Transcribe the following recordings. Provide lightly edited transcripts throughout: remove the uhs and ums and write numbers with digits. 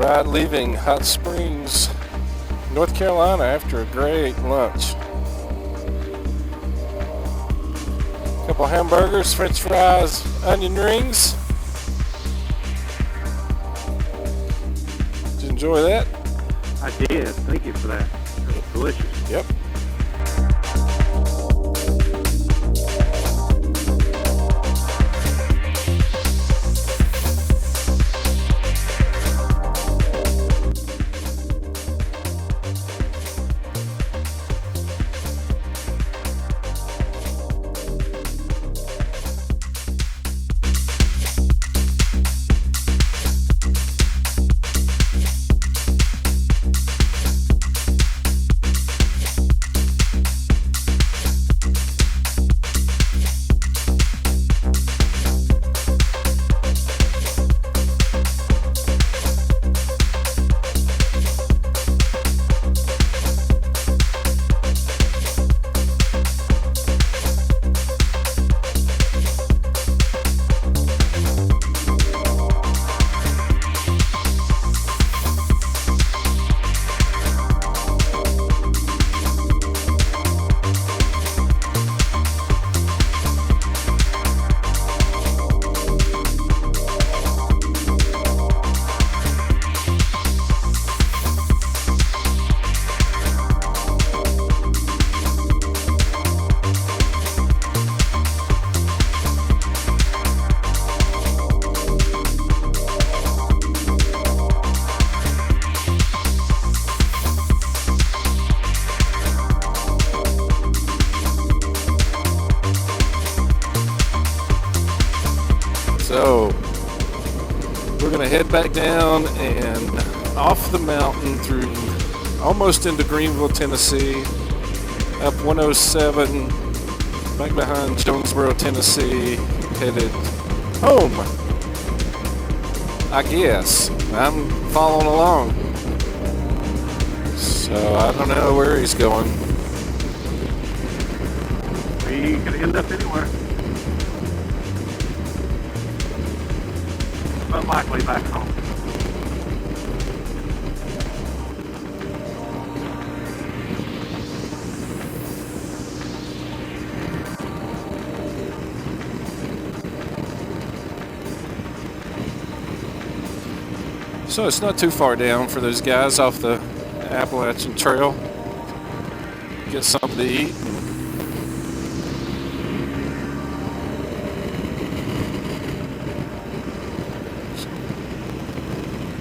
ride leaving Hot Springs, North Carolina after a great lunch. Couple hamburgers, french fries, onion rings. Did you enjoy that? I did. Thank you for that. It was delicious. Yep. So we're gonna head back down and off the mountain through almost into Greenville, Tennessee, up 107, back behind Jonesboro, Tennessee, headed home. I guess. I'm following along. So I don't know where he's going. We could end up anywhere. But likely back home. So it's not too far down for those guys off the Appalachian Trail. Get something to eat.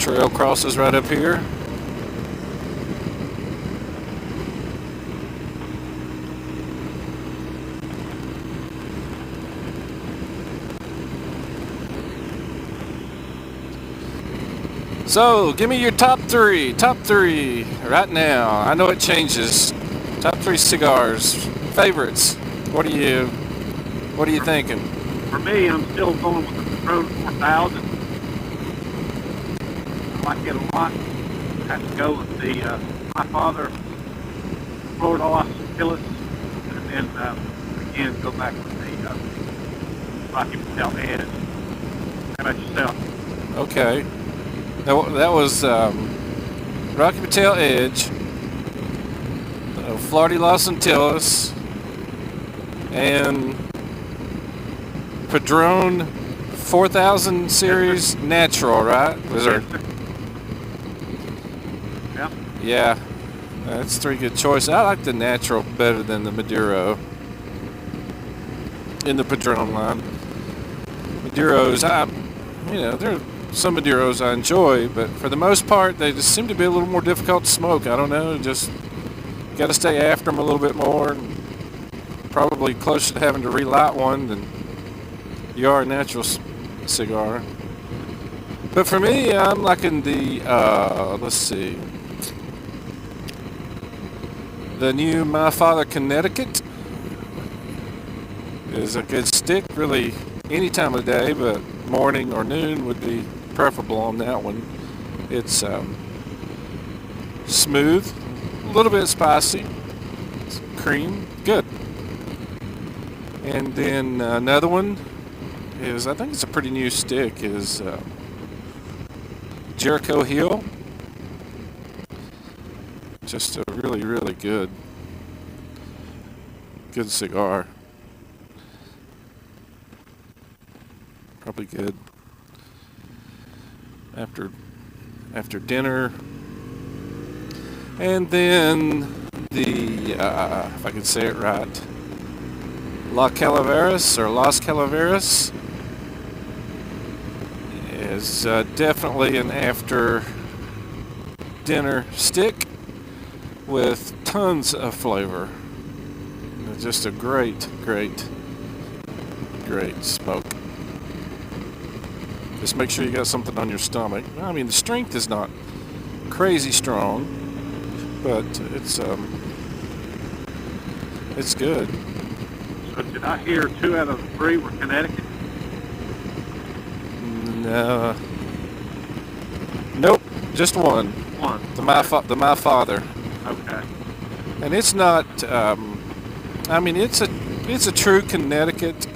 Trail crosses right up here. So, give me your top three right now. I know it changes. Top three cigars, favorites. What are you thinking? For me, I'm still going with the Patron 4000. I like it a lot. I have to go with the my father, Florida Los Angeles, and then again go back with the Rocky Patel Edge. How about yourself? Okay. That was Rocky Patel Edge, Florida Los Angeles, and Padron 4000 series natural, right? Was there? Yeah. Yeah, that's three good choices. I like the natural better than the Maduro in the Padron line. Maduros, there are some Maduros I enjoy, but for the most part, they just seem to be a little more difficult to smoke. I don't know, just got to stay after them a little bit more. Probably closer to having to relight one than you are a natural cigar. But for me, I'm liking the, let's see, the new My Father Connecticut is a good stick, really any time of day, but morning or noon would be preferable on that one. It's smooth, a little bit spicy, it's cream, good. And then another one is, I think it's a pretty new stick, is Jericho Hill. Just a really, really good cigar. Probably good after dinner. And then the, if I can say it right, Las Calaveras is definitely an after dinner stick with tons of flavor. It's just a great smoke. Just make sure you got something on your stomach. I mean, the strength is not crazy strong, but it's good. So did I hear 2 out of the 3 were Connecticut? No. Nope, just one. One. The my father. Okay. And it's not. I mean, it's a true Connecticut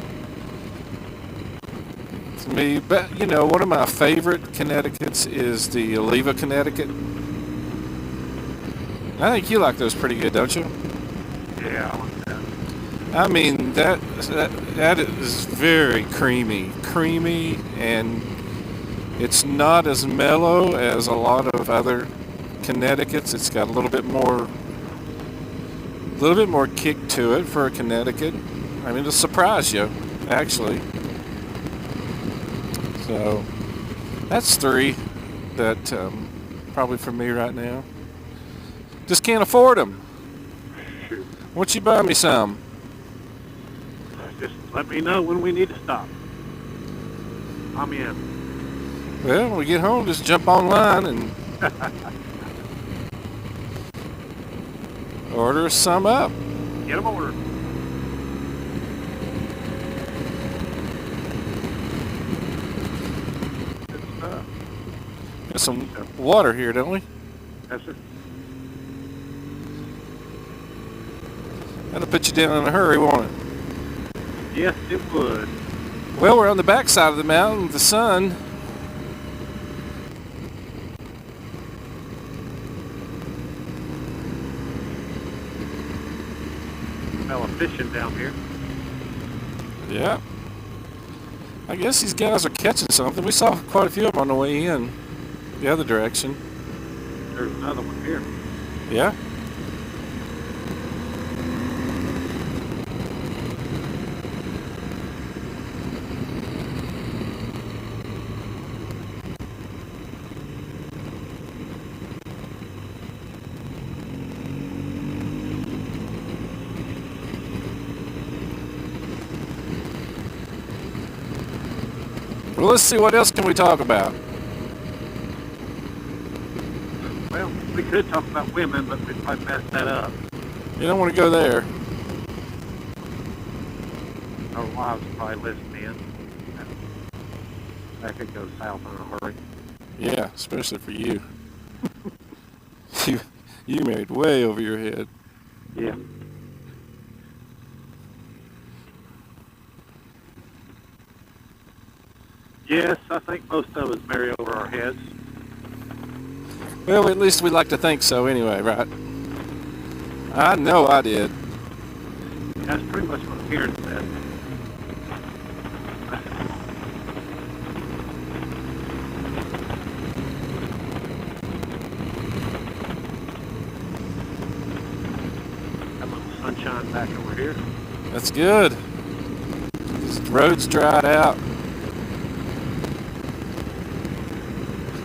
to me. But you know, one of my favorite Connecticut's is the Oliva Connecticut. I think you like those pretty good, don't you? Yeah, I like that. I mean, that is very creamy, and it's not as mellow as a lot of other Connecticut's. It's got a little bit more kick to it for a Connecticut. I mean, it'll surprise you, actually. So that's 3 that probably for me right now. Just can't afford them. Shoot. Why don't you buy me some? Just let me know when we need to stop. I'm in. Well, when we get home, just jump online and order some up. Get them ordered. Good stuff. Got some water here, don't we? Yes, sir. That'll put you down in a hurry, won't it? Yes, it would. Well, we're on the back side of the mountain with the sun. Smell of fishing down here. Yeah. I guess these guys are catching something. We saw quite a few of them on the way in the other direction. There's another one here. Yeah. Well, let's see, what else can we talk about? Well, we could talk about women, but we'd probably mess that up. You don't want to go there. Our wives probably listen in. That could go south in a hurry. Yeah, especially for you. You married way over your head. Yeah. Yes, I think most of us marry over our heads. Well, at least we like to think so anyway, right? I know I did. That's pretty much what Karen said. Got a little sunshine back over here. That's good. This road's dried out.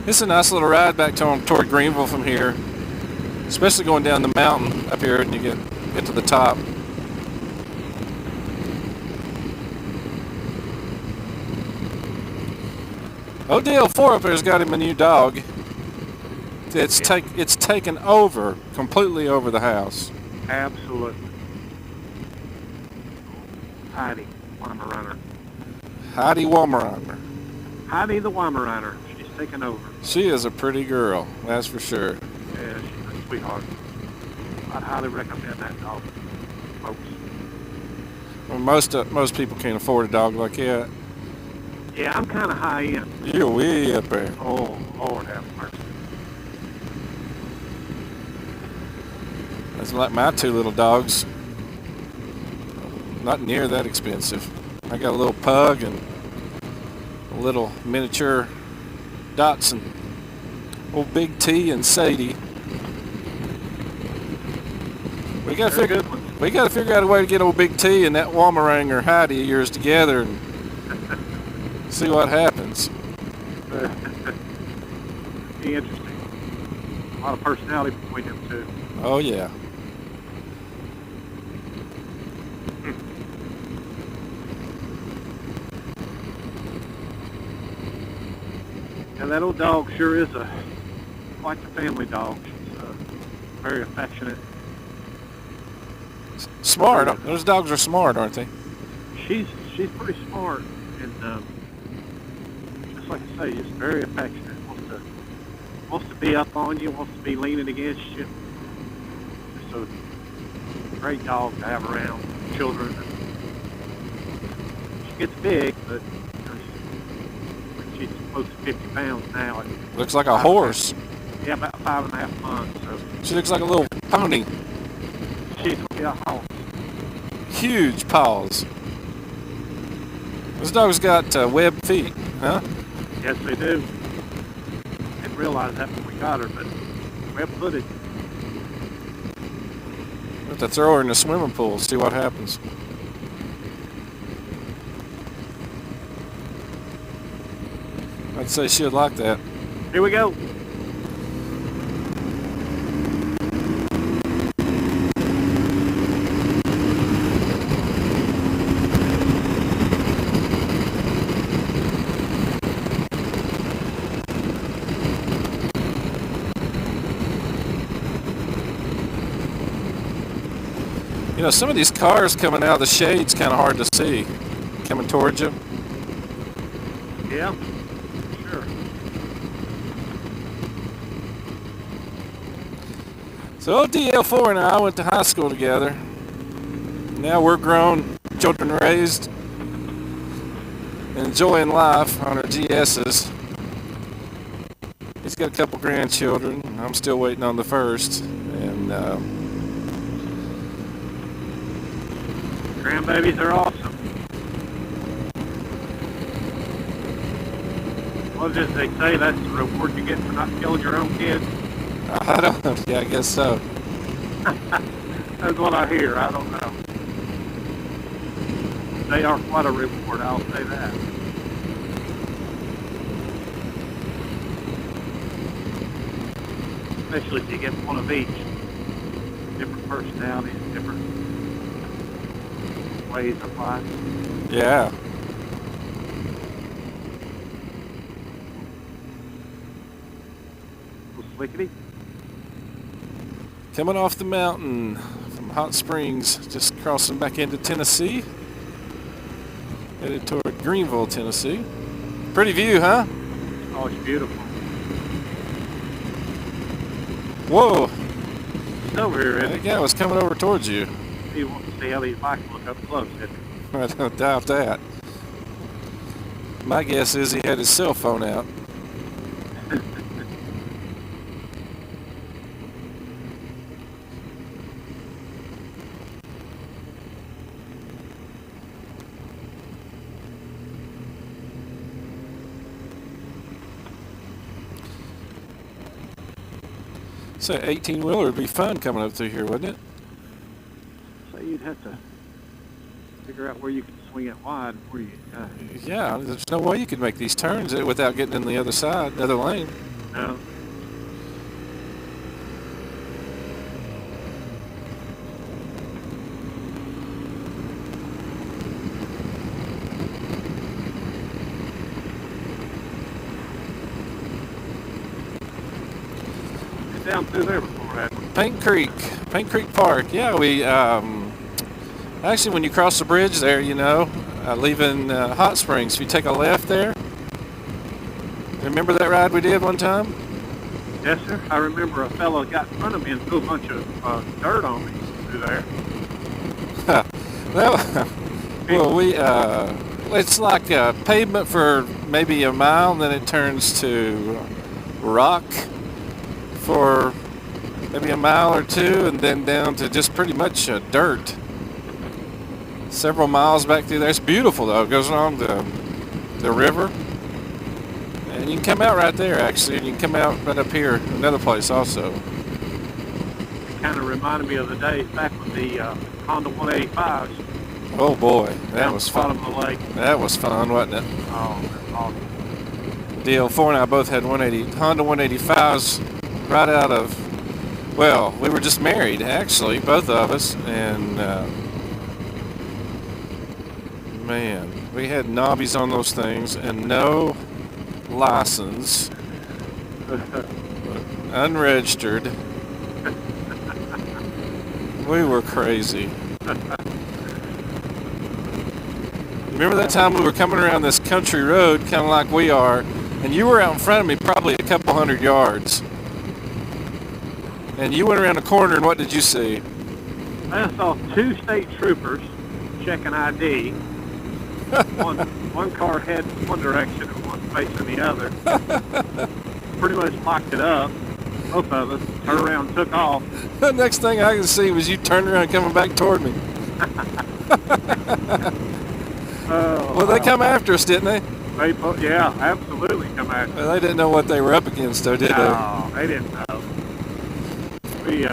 It's a nice little ride back toward Greenville from here, especially going down the mountain up here and you get to the top. Odell 4 up there's got him a new dog. It's taken over, completely over the house. Absolutely. Heidi, Weimaraner. Heidi Weimaraner. Heidi the Weimaraner. She's taken over. She is a pretty girl, that's for sure. Yeah, she's a sweetheart. I'd highly recommend that dog, folks. Well, most people can't afford a dog like that. Yeah, I'm kind of high end. You're way up there. Oh, Lord have mercy. It's like my two little dogs. Not near that expensive. I got a little pug and a little miniature Dachshund. Old Big T and Sadie. We gotta figure out a way to get old Big T and that Wamarang or Heidi of yours together and see what happens. Be interesting. A lot of personality between them two. Oh yeah. And that old dog sure is quite the family dog. She's very affectionate. Smart. Those dogs are smart, aren't they? She's pretty smart, and just like I say, just very affectionate. Wants to be up on you, wants to be leaning against you. Just a great dog to have around children. She gets big, but she's close to 50 pounds now. Looks like a horse. Yeah, about 5.5 months. So She looks like a little pony. she's a horse. Huge paws. Those dogs got webbed feet, huh? Yes, they do. Didn't realize that when we got her, but web-footed. We'll have to throw her in the swimming pool, see what happens. I'd say she'd like that. Here we go. You know, some of these cars coming out of the shade's kind of hard to see, coming towards you. Yeah, sure. So DL4 and I went to high school together. Now we're grown, children raised, enjoying life on our GS's. He's got a couple grandchildren. I'm still waiting on the first. And Grandbabies are awesome. What did they say? That's the reward you get for not killing your own kids? I don't know. Yeah, I guess so. That's what I hear. I don't know. They are quite a reward, I'll say that. Especially if you get one of each. Different personalities, different ways of life. Yeah. Slickety. Coming off the mountain from Hot Springs, just crossing back into Tennessee. Headed toward Greenville, Tennessee. Pretty view, huh? Oh, it's beautiful. Whoa. It's over here, isn't That it? guy was coming over towards you. You want to see how these bikes look up close, isn't it? I don't doubt that. My guess is he had his cell phone out. So 18-wheeler would be fun coming up through here, wouldn't it? So you'd have to figure out where you can swing it wide, where you Yeah, there's no way you could make these turns without getting in the other side, the other lane. no. Been down through there before, hadn't we? Paint Creek Park. Yeah, we actually when you cross the bridge there, you know, leaving Hot Springs, if you take a left there. Remember that ride we did one time? Yes, sir. I remember a fellow got in front of me and threw a bunch of dirt on me through there. Well, we it's like pavement for maybe a mile, and then it turns to rock for maybe a mile or two, and then down to just pretty much dirt. Several miles back through there. It's beautiful though. It goes along the river, and you can come out right there actually, and you can come out right up here, another place also. It kind of reminded me of the days back with the Honda 185s. Oh boy, that was fun. Bottom of the lake. That was fun, wasn't it? Oh, that's awesome. DL4 and I both had Honda 185s right out of, well, we were just married actually, both of us, and man, we had knobbies on those things and no license, unregistered. We were crazy. Remember that time we were coming around this country road, kind of like we are, and you were out in front of me probably a couple 100 yards. And you went around the corner, and what did you see? I saw two state troopers checking ID. One car heading one direction and one facing the other. Pretty much locked it up. Both of us turned around and took off. The next thing I could see was you turning around coming back toward me. Well, they come after us, didn't they? Yeah, absolutely come after us. Well, they didn't know what they were up against, though, did they? No, they didn't know. We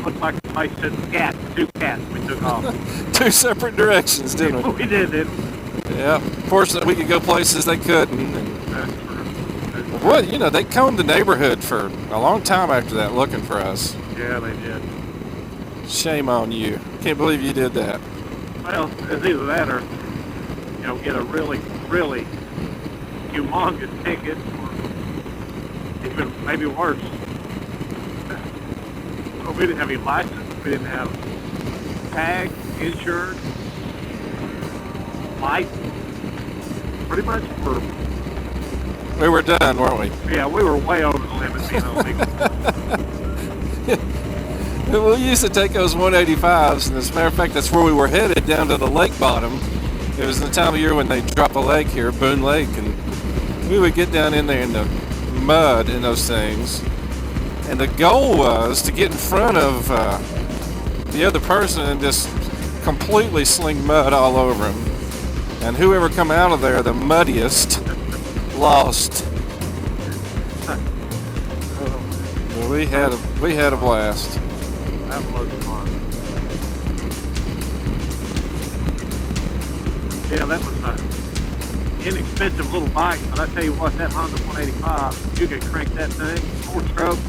looked like a place said cat, two cats. We took off. Two separate directions, didn't we? We didn't we? Yeah. Fortunately, we could go places they couldn't. And That's true. what, you know, they combed the neighborhood for a long time after that, looking for us. Yeah, they did. Shame on you. Can't believe you did that. Well, it's either that or, get a really, really humongous ticket, or even maybe worse. Well, we didn't have any license. We didn't have tag, insurance, license. Pretty much We were done, weren't we? yeah, we were way over the limit being illegal. We used to take those 185s, and as a matter of fact, that's where we were headed, down to the lake bottom. It was the time of year when they drop a lake here, Boone Lake, and we would get down in there in the mud in those things. And the goal was to get in front of the other person and just completely sling mud all over him. And whoever come out of there the muddiest lost. Well, we had a blast. That was fun. Yeah, that was an inexpensive little bike, but I tell you what, that Honda 185, you can crank that thing, 4-stroke.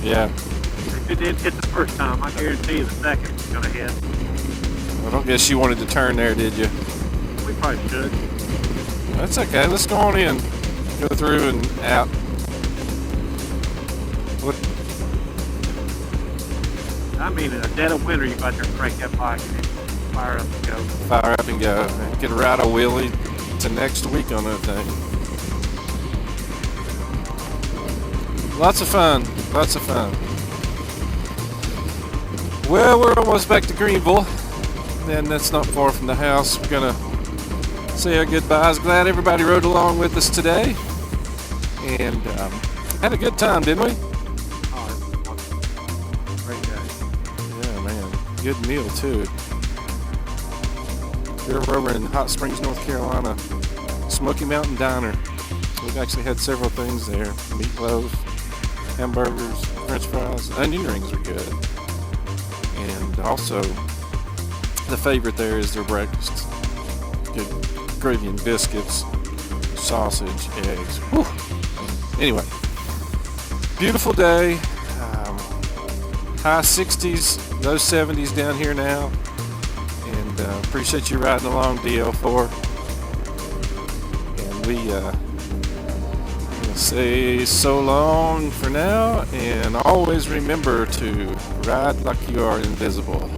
Yeah. If it didn't hit the first time, I guarantee you the second is going to hit. I don't guess you wanted to turn there, did you? We probably should. That's okay. Let's go on in. Go through and out. What? I mean, in the dead of winter, you got there and crank that bike and fire up and go. Fire up and go. And get a ride a wheelie to next week on that thing. Lots of fun. Lots of fun. Well, we're almost back to Greenville. And that's not far from the house. We're going to say our goodbyes. Glad everybody rode along with us today. And had a good time, didn't we? Oh, it was wonderful. Great day. Yeah, man. Good meal, too. We were over in Hot Springs, North Carolina. Smoky Mountain Diner. We've actually had several things there. Meatloaf, hamburgers, french fries. Onion rings are good. And also, the favorite there is their breakfast. Good gravy and biscuits, sausage, eggs. Whew. Anyway, beautiful day. High 60s, low 70s down here now. And appreciate you riding along, DL4. And we say so long for now. And always remember to ride like you are invisible.